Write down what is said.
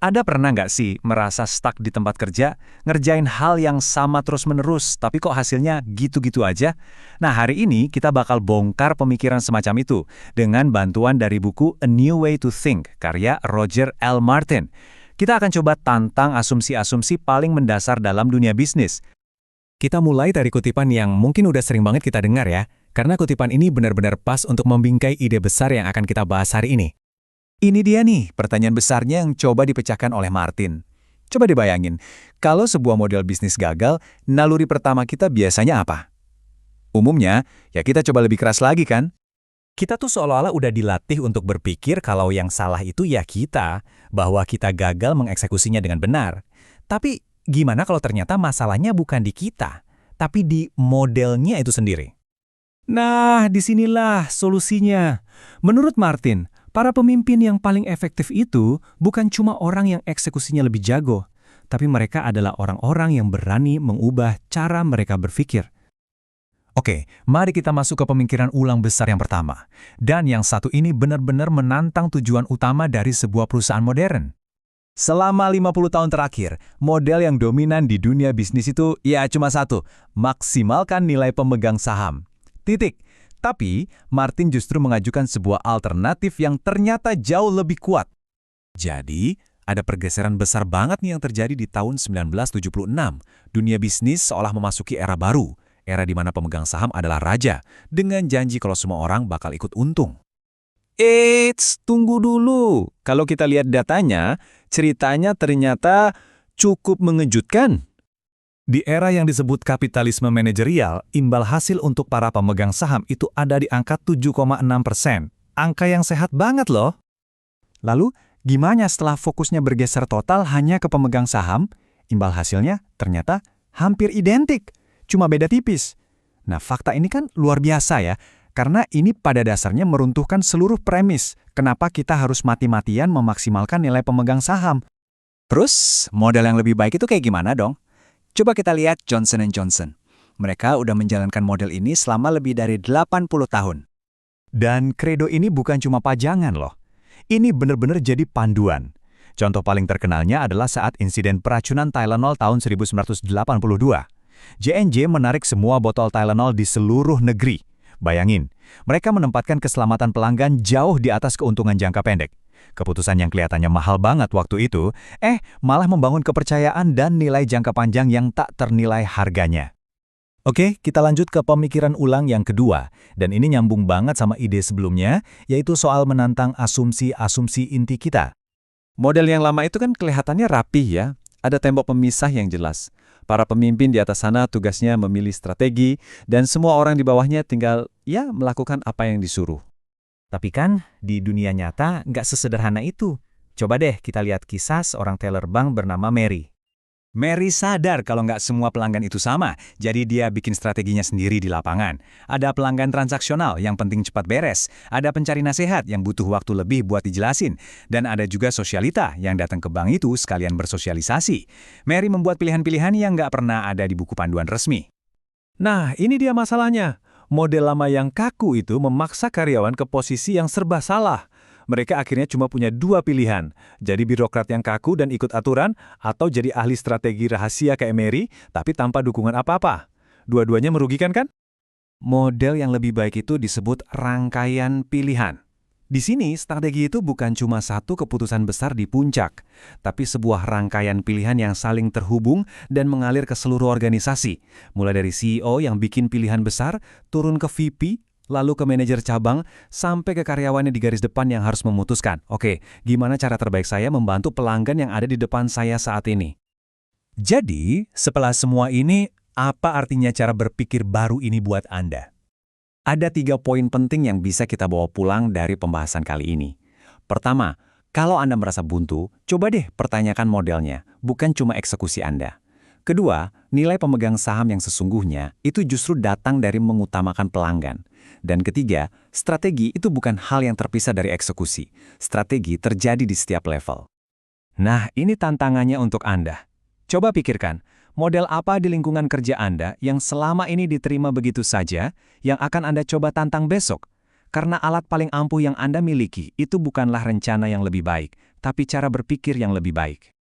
Ada pernah nggak sih merasa stuck di tempat kerja, ngerjain hal yang sama terus-menerus, tapi kok hasilnya gitu-gitu aja? Nah, hari ini kita bakal bongkar pemikiran semacam itu dengan bantuan dari buku A New Way to Think, karya Roger L. Martin. Kita akan coba tantang asumsi-asumsi paling mendasar dalam dunia bisnis. Kita mulai dari kutipan yang mungkin udah sering banget kita dengar ya, karena kutipan ini benar-benar pas untuk membingkai ide besar yang akan kita bahas hari ini. Ini dia nih, pertanyaan besarnya yang coba dipecahkan oleh Martin. Coba dibayangin, kalau sebuah model bisnis gagal, naluri pertama kita biasanya apa? Umumnya, ya kita coba lebih keras lagi kan? Kita tuh seolah-olah udah dilatih untuk berpikir kalau yang salah itu ya kita, bahwa kita gagal mengeksekusinya dengan benar. Tapi gimana kalau ternyata masalahnya bukan di kita, tapi di modelnya itu sendiri? Nah, disinilah solusinya. Menurut Martin, para pemimpin yang paling efektif itu bukan cuma orang yang eksekusinya lebih jago, tapi mereka adalah orang-orang yang berani mengubah cara mereka berpikir. Oke, mari kita masuk ke pemikiran ulang besar yang pertama. Dan yang satu ini benar-benar menantang tujuan utama dari sebuah perusahaan modern. Selama 50 tahun terakhir, model yang dominan di dunia bisnis itu ya cuma satu, maksimalkan nilai pemegang saham. Titik. Tapi, Martin justru mengajukan sebuah alternatif yang ternyata jauh lebih kuat. Jadi, ada pergeseran besar banget nih yang terjadi di tahun 1976. Dunia bisnis seolah memasuki era baru, era di mana pemegang saham adalah raja, dengan janji kalau semua orang bakal ikut untung. Eits, tunggu dulu. Kalau kita lihat datanya, ceritanya ternyata cukup mengejutkan. Di era yang disebut kapitalisme manajerial, imbal hasil untuk para pemegang saham itu ada di angka 7,6%. Angka yang sehat banget loh. Lalu, gimana setelah fokusnya bergeser total hanya ke pemegang saham? Imbal hasilnya ternyata hampir identik, cuma beda tipis. Nah, fakta ini kan luar biasa ya, karena ini pada dasarnya meruntuhkan seluruh premis kenapa kita harus mati-matian memaksimalkan nilai pemegang saham. Terus, modal yang lebih baik itu kayak gimana dong? Coba kita lihat Johnson & Johnson. Mereka udah menjalankan model ini selama lebih dari 80 tahun. Dan kredo ini bukan cuma pajangan loh. Ini benar-benar jadi panduan. Contoh paling terkenalnya adalah saat insiden peracunan Tylenol tahun 1982. J&J menarik semua botol Tylenol di seluruh negeri. Bayangin, mereka menempatkan keselamatan pelanggan jauh di atas keuntungan jangka pendek. Keputusan yang kelihatannya mahal banget waktu itu, malah membangun kepercayaan dan nilai jangka panjang yang tak ternilai harganya. Oke, kita lanjut ke pemikiran ulang yang kedua, dan ini nyambung banget sama ide sebelumnya, yaitu soal menantang asumsi-asumsi inti kita. Model yang lama itu kan kelihatannya rapih ya, ada tembok pemisah yang jelas. Para pemimpin di atas sana tugasnya memilih strategi, dan semua orang di bawahnya tinggal melakukan apa yang disuruh. Tapi kan, di dunia nyata nggak sesederhana itu. Coba deh kita lihat kisah seorang teller bank bernama Mary. Mary sadar kalau nggak semua pelanggan itu sama, jadi dia bikin strateginya sendiri di lapangan. Ada pelanggan transaksional yang penting cepat beres, ada pencari nasihat yang butuh waktu lebih buat dijelasin, dan ada juga sosialita yang datang ke bank itu sekalian bersosialisasi. Mary membuat pilihan-pilihan yang nggak pernah ada di buku panduan resmi. Nah, ini dia masalahnya. Model lama yang kaku itu memaksa karyawan ke posisi yang serba salah. Mereka akhirnya cuma punya dua pilihan, jadi birokrat yang kaku dan ikut aturan, atau jadi ahli strategi rahasia kayak Mary, tapi tanpa dukungan apa-apa. Dua-duanya merugikan kan? Model yang lebih baik itu disebut rangkaian pilihan. Di sini, strategi itu bukan cuma satu keputusan besar di puncak, tapi sebuah rangkaian pilihan yang saling terhubung dan mengalir ke seluruh organisasi. Mulai dari CEO yang bikin pilihan besar, turun ke VP, lalu ke manajer cabang, sampai ke karyawannya di garis depan yang harus memutuskan, oke, gimana cara terbaik saya membantu pelanggan yang ada di depan saya saat ini? Jadi, setelah semua ini, apa artinya cara berpikir baru ini buat Anda? Ada 3 poin penting yang bisa kita bawa pulang dari pembahasan kali ini. Pertama, kalau Anda merasa buntu, coba deh pertanyakan modelnya, bukan cuma eksekusi Anda. Kedua, nilai pemegang saham yang sesungguhnya itu justru datang dari mengutamakan pelanggan. Dan ketiga, strategi itu bukan hal yang terpisah dari eksekusi. Strategi terjadi di setiap level. Nah, ini tantangannya untuk Anda. Coba pikirkan, model apa di lingkungan kerja Anda yang selama ini diterima begitu saja, yang akan Anda coba tantang besok? Karena alat paling ampuh yang Anda miliki itu bukanlah rencana yang lebih baik, tapi cara berpikir yang lebih baik.